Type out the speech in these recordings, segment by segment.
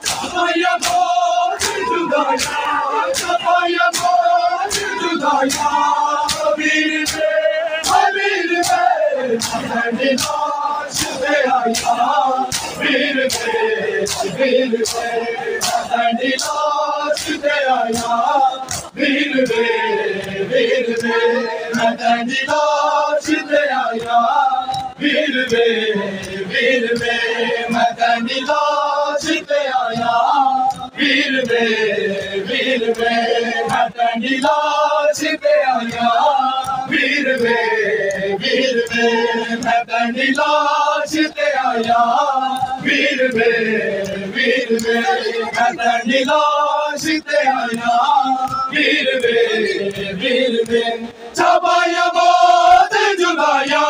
Çapaya boğdu cudaya, çapaya boğdu cudaya. Bir be, bir be, senin aşkı ya. Bir be, senin aşkı ya. Bir be, senin aşkı ya. Bir be, medeni laşte aya. Bir be, medeni laşte aya. Bir be, medeni laşte aya. Bir be, medeni laşte aya. Bir be, çabaya boğdu cudaya.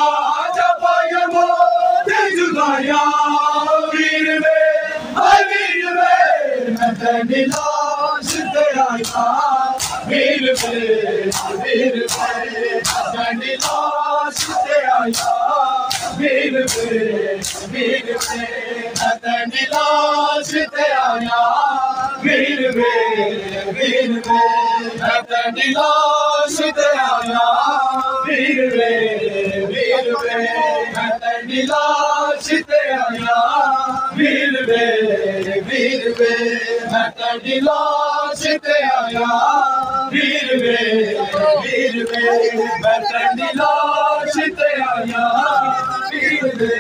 Cudaya bir be, medeni laşte aya. Bir be, medeni laşte aya. Bir be, medeni laşte aya. Bir be, medeni laşte aya. Bir be, medeni laşte aya. Bir be, medeni laşte aya. Bir be, medeni laşte aya. Bir be,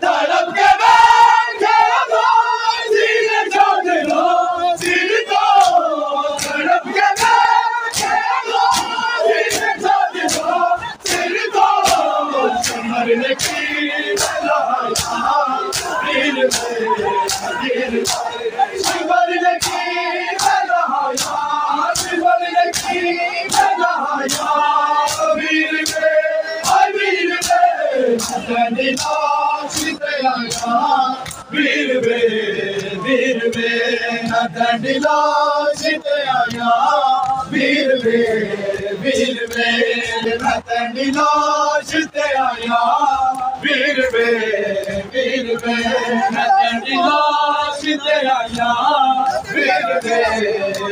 taraf ke ben kema zile çadro zile to. Taraf ke ben kema zile çadro zile to. Semarne ki belaya bir be, semarne ki belaya, semarne ki belaya. Bir be, medeni laşte aya. Bir be, medeni laşte aya. Bir be, medeni laşte aya. Bir be, medeni laşte aya.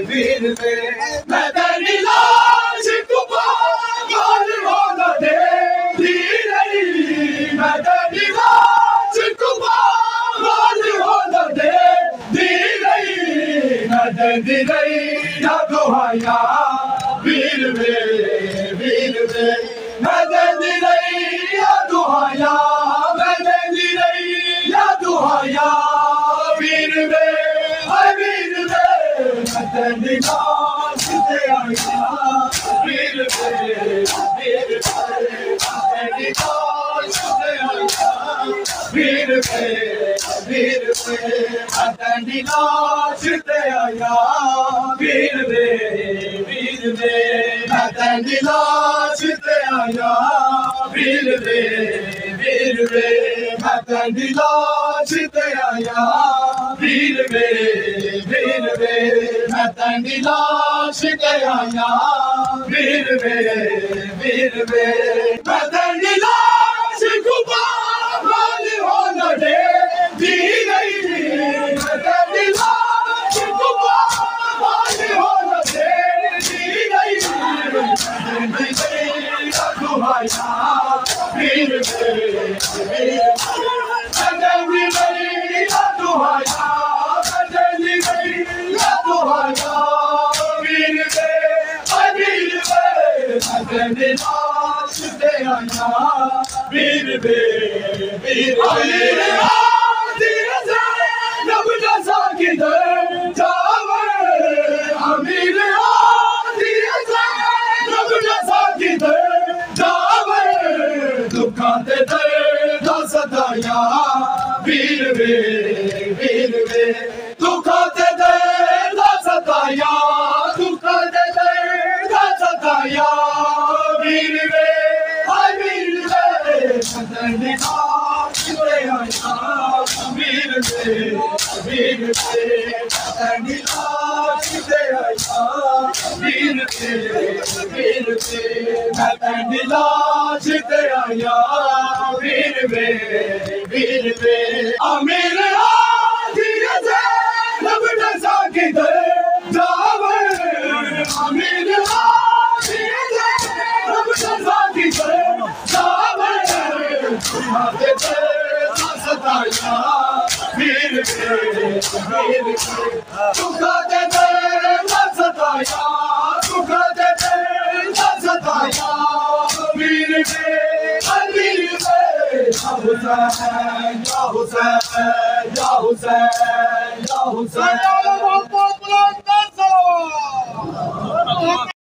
Bir be, medeni laşte kupa gani hola de. Medeni laşte kupa gani hola de. Medeni ya duhaya. Bir be, medeni ya duhaya. Medeni ya duhaya. Bir be, medeni laşte aya. Bir be, medeni laşte aya. Bir be, medeni laşte aya. Bir be, medeni laşte aya. Bir be, medeni laşte aya. Bir be, medeni laşte aya. Bir be, medeni laşte kupa gani hola de. Medeni laşte kupa gani hola de. Medeni ya duhaya. Bir be, medeni ya duhaya. Medeni ya duhaya. Bir be, medeni laşte aya. Bir be, amire adire Zeynep gaza gider Caver. Amire adire Zeynep gaza gider Caver. Dukkat eder gazetaya. Bir be, dukkat eder gazetaya. Dukkat eder gazetaya. Bir be, medeni laşte aya. Bir be, medeni laşte aya. वीर वे मैं तेरी लाश ते आया वीर वे अमीर आदिय से लब दसा किधर जावे अमीर आदिय से लब दसा किधर जावे तुम्हारे ते सताया वीर वे दुखा दे सताया दुखा दे सताया वीर वे Husain, Ya Husain, Ya Husain, Ya Husain.